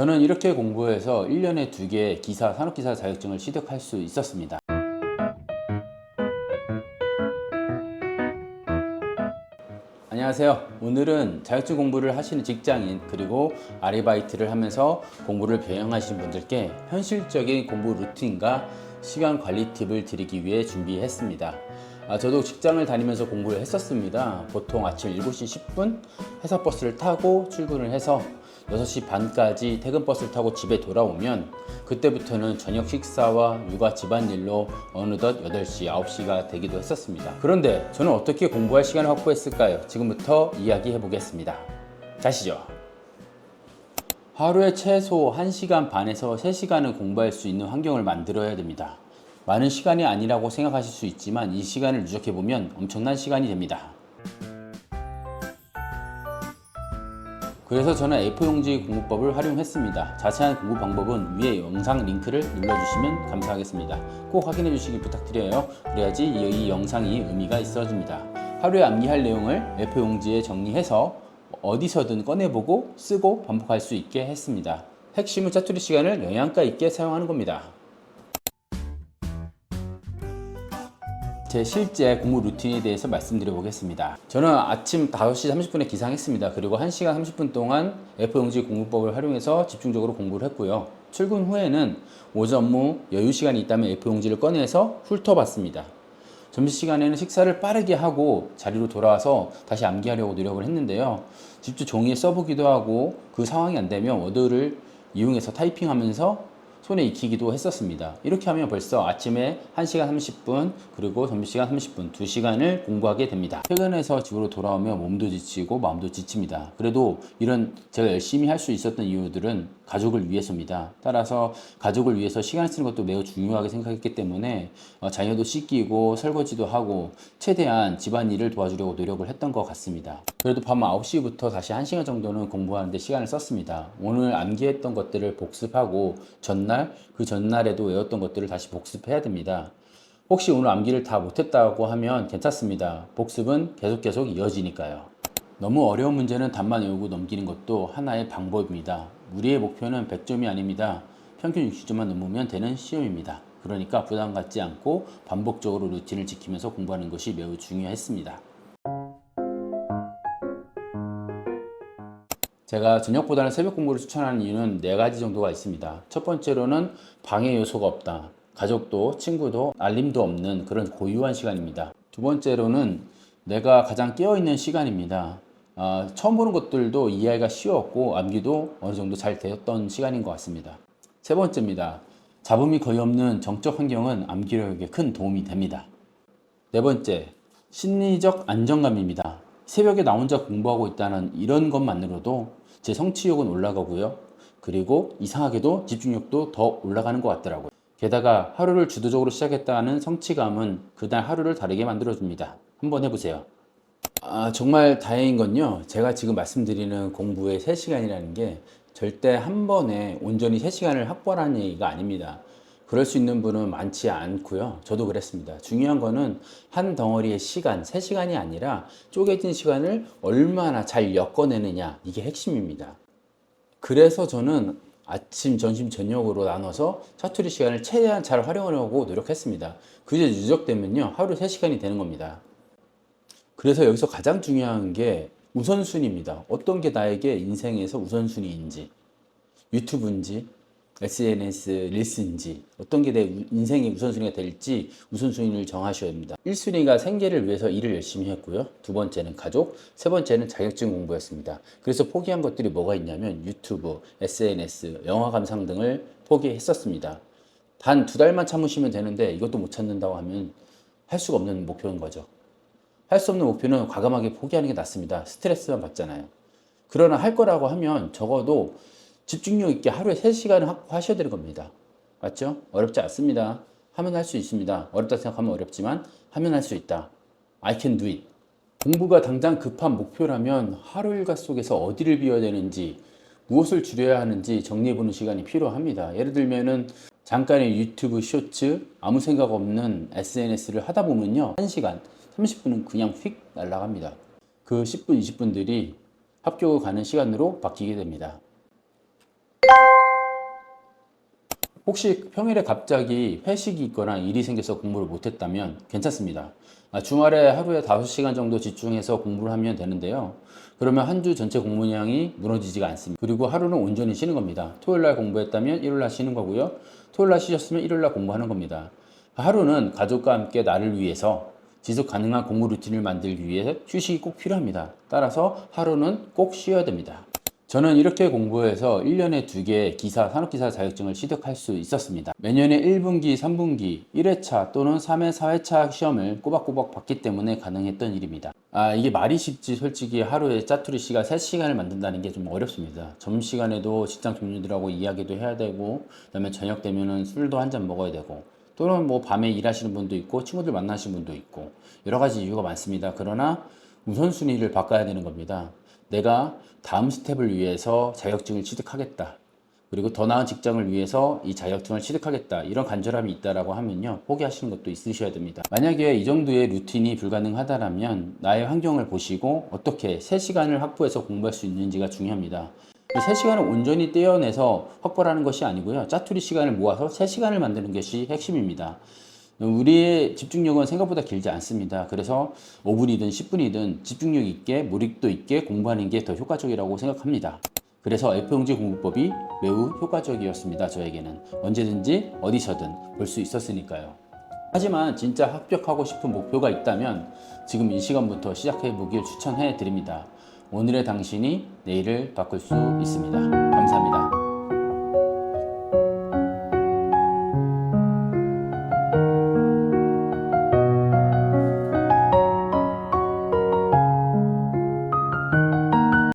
저는 이렇게 공부해서 1년에 2개 기사, 산업기사 자격증을 취득할 수 있었습니다. 안녕하세요. 오늘은 자격증 공부를 하시는 직장인 그리고 아르바이트를 하면서 공부를 병행하시는 분들께 현실적인 공부 루틴과 시간 관리 팁을 드리기 위해 준비했습니다. 저도 직장을 다니면서 공부를 했었습니다. 보통 아침 7시 10분 회사 버스를 타고 출근을 해서 6시 반까지 퇴근 버스를 타고 집에 돌아오면 그때부터는 저녁 식사와 육아 집안일로 어느덧 8시, 9시가 되기도 했었습니다. 그런데 저는 어떻게 공부할 시간을 확보했을까요? 지금부터 이야기해 보겠습니다. 가시죠. 하루에 최소 1시간 반에서 3시간은 공부할 수 있는 환경을 만들어야 됩니다. 많은 시간이 아니라고 생각하실 수 있지만 이 시간을 누적해 보면 엄청난 시간이 됩니다. 그래서 저는 A4용지 공부법을 활용했습니다. 자세한 공부 방법은 위에 영상 링크를 눌러주시면 감사하겠습니다. 꼭 확인해 주시기 부탁드려요. 그래야지 이 영상이 의미가 있어집니다. 하루에 암기할 내용을 A4용지에 정리해서 어디서든 꺼내보고 쓰고 반복할 수 있게 했습니다. 핵심은 짜투리 시간을 영양가 있게 사용하는 겁니다. 제 실제 공부 루틴에 대해서 말씀드려 보겠습니다. 저는 아침 5시 30분에 기상했습니다. 그리고 1시간 30분 동안 A4용지 공부법을 활용해서 집중적으로 공부를 했고요. 출근 후에는 오전 업무 여유 시간이 있다면 A4용지를 꺼내서 훑어봤습니다. 점심시간에는 식사를 빠르게 하고 자리로 돌아와서 다시 암기하려고 노력을 했는데요. 직접 종이에 써보기도 하고 그 상황이 안 되면 워드를 이용해서 타이핑하면서 손에 익히기도 했었습니다. 이렇게 하면 벌써 아침에 1시간 30분 그리고 점심시간 30분 2시간을 공부하게 됩니다. 퇴근해서 집으로 돌아오면 몸도 지치고 마음도 지칩니다. 그래도 이런 제가 열심히 할 수 있었던 이유들은 가족을 위해서입니다. 따라서 가족을 위해서 시간을 쓰는 것도 매우 중요하게 생각했기 때문에 자녀도 씻기고 설거지도 하고 최대한 집안일을 도와주려고 노력을 했던 것 같습니다. 그래도 밤 9시부터 다시 1시간 정도는 공부하는데 시간을 썼습니다. 오늘 암기했던 것들을 복습하고 그 전날에도 외웠던 것들을 다시 복습해야 됩니다. 혹시 오늘 암기를 다 못했다고 하면 괜찮습니다. 복습은 계속 이어지니까요. 너무 어려운 문제는 답만 외우고 넘기는 것도 하나의 방법입니다. 우리의 목표는 100점이 아닙니다. 평균 60점만 넘으면 되는 시험입니다. 그러니까 부담 갖지 않고 반복적으로 루틴을 지키면서 공부하는 것이 매우 중요했습니다. 제가 저녁보다는 새벽 공부를 추천하는 이유는 4가지 정도가 있습니다. 첫 번째로는 방해 요소가 없다. 가족도 친구도 알림도 없는 그런 고요한 시간입니다. 두 번째로는 내가 가장 깨어있는 시간입니다. 처음 보는 것들도 이해하기가 쉬웠고 암기도 어느 정도 잘 되었던 시간인 것 같습니다. 세 번째입니다. 잡음이 거의 없는 정적 환경은 암기력에 큰 도움이 됩니다. 네 번째, 심리적 안정감입니다. 새벽에 나 혼자 공부하고 있다는 이런 것만으로도 제 성취욕은 올라가고요. 그리고 이상하게도 집중력도 더 올라가는 것 같더라고요. 게다가 하루를 주도적으로 시작했다는 성취감은 그날 하루를 다르게 만들어줍니다. 한번 해보세요. 정말 다행인 건요. 제가 지금 말씀드리는 공부의 3시간이라는 게 절대 한 번에 온전히 3시간을 확보하라는 얘기가 아닙니다. 그럴 수 있는 분은 많지 않고요. 저도 그랬습니다. 중요한 거는 한 덩어리의 시간, 3시간이 아니라 쪼개진 시간을 얼마나 잘 엮어내느냐, 이게 핵심입니다. 그래서 저는 아침, 점심, 저녁으로 나눠서 사투리 시간을 최대한 잘 활용하려고 노력했습니다. 그게 누적되면요, 하루 3시간이 되는 겁니다. 그래서 여기서 가장 중요한 게 우선순위입니다. 어떤 게 나에게 인생에서 우선순위인지, 유튜브인지, SNS, 릴스인지, 어떤 게 내 인생의 우선순위가 될지 우선순위를 정하셔야 합니다. 1순위가 생계를 위해서 일을 열심히 했고요. 두 번째는 가족, 세 번째는 자격증 공부였습니다. 그래서 포기한 것들이 뭐가 있냐면 유튜브, SNS, 영화 감상 등을 포기했었습니다. 단 2달만 참으시면 되는데 이것도 못 찾는다고 하면 할 수가 없는 목표인 거죠. 할 수 없는 목표는 과감하게 포기하는 게 낫습니다. 스트레스만 받잖아요. 그러나 할 거라고 하면 적어도 집중력 있게 하루에 3시간을 확보하셔야 되는 겁니다. 맞죠? 어렵지 않습니다. 하면 할 수 있습니다. 어렵다 생각하면 어렵지만 하면 할 수 있다. I can do it. 공부가 당장 급한 목표라면 하루 일과 속에서 어디를 비워야 되는지, 무엇을 줄여야 하는지 정리해보는 시간이 필요합니다. 예를 들면은 잠깐의 유튜브 쇼츠, 아무 생각 없는 SNS를 하다 보면요, 1시간, 30분은 그냥 휙 날아갑니다. 그 10분, 20분들이 합격을 가는 시간으로 바뀌게 됩니다. 혹시 평일에 갑자기 회식이 있거나 일이 생겨서 공부를 못했다면 괜찮습니다. 주말에 하루에 5시간 정도 집중해서 공부를 하면 되는데요. 그러면 한 주 전체 공부량이 무너지지가 않습니다. 그리고 하루는 온전히 쉬는 겁니다. 토요일날 공부했다면 일요일날 쉬는 거고요. 토요일날 쉬셨으면 일요일날 공부하는 겁니다. 하루는 가족과 함께 나를 위해서 지속 가능한 공부 루틴을 만들기 위해 휴식이 꼭 필요합니다. 따라서 하루는 꼭 쉬어야 됩니다. 저는 이렇게 공부해서 1년에 2개 기사, 산업기사 자격증을 취득할 수 있었습니다. 매년에 1분기, 3분기, 1회차 또는 3회, 4회차 시험을 꼬박꼬박 봤기 때문에 가능했던 일입니다. 이게 말이 쉽지 솔직히 하루에 짜투리 시간 3시간을 만든다는 게 좀 어렵습니다. 점심시간에도 직장 동료들하고 이야기도 해야 되고, 그다음에 저녁 되면은 술도 한 잔 먹어야 되고, 또는 뭐 밤에 일하시는 분도 있고, 친구들 만나시는 분도 있고, 여러 가지 이유가 많습니다. 그러나 우선순위를 바꿔야 되는 겁니다. 내가 다음 스텝을 위해서 자격증을 취득하겠다. 그리고 더 나은 직장을 위해서 이 자격증을 취득하겠다. 이런 간절함이 있다라고 하면요. 포기하시는 것도 있으셔야 됩니다. 만약에 이 정도의 루틴이 불가능하다면 나의 환경을 보시고 어떻게 3시간을 확보해서 공부할 수 있는지가 중요합니다. 3시간을 온전히 떼어내서 확보하는 것이 아니고요. 짜투리 시간을 모아서 3시간을 만드는 것이 핵심입니다. 우리의 집중력은 생각보다 길지 않습니다. 그래서 5분이든 10분이든 집중력 있게 몰입도 있게 공부하는 게 더 효과적이라고 생각합니다. 그래서 F용지 공부법이 매우 효과적이었습니다. 저에게는 언제든지 어디서든 볼 수 있었으니까요. 하지만 진짜 합격하고 싶은 목표가 있다면 지금 이 시간부터 시작해 보길 추천해 드립니다. 오늘의 당신이 내일을 바꿀 수 있습니다. 감사합니다.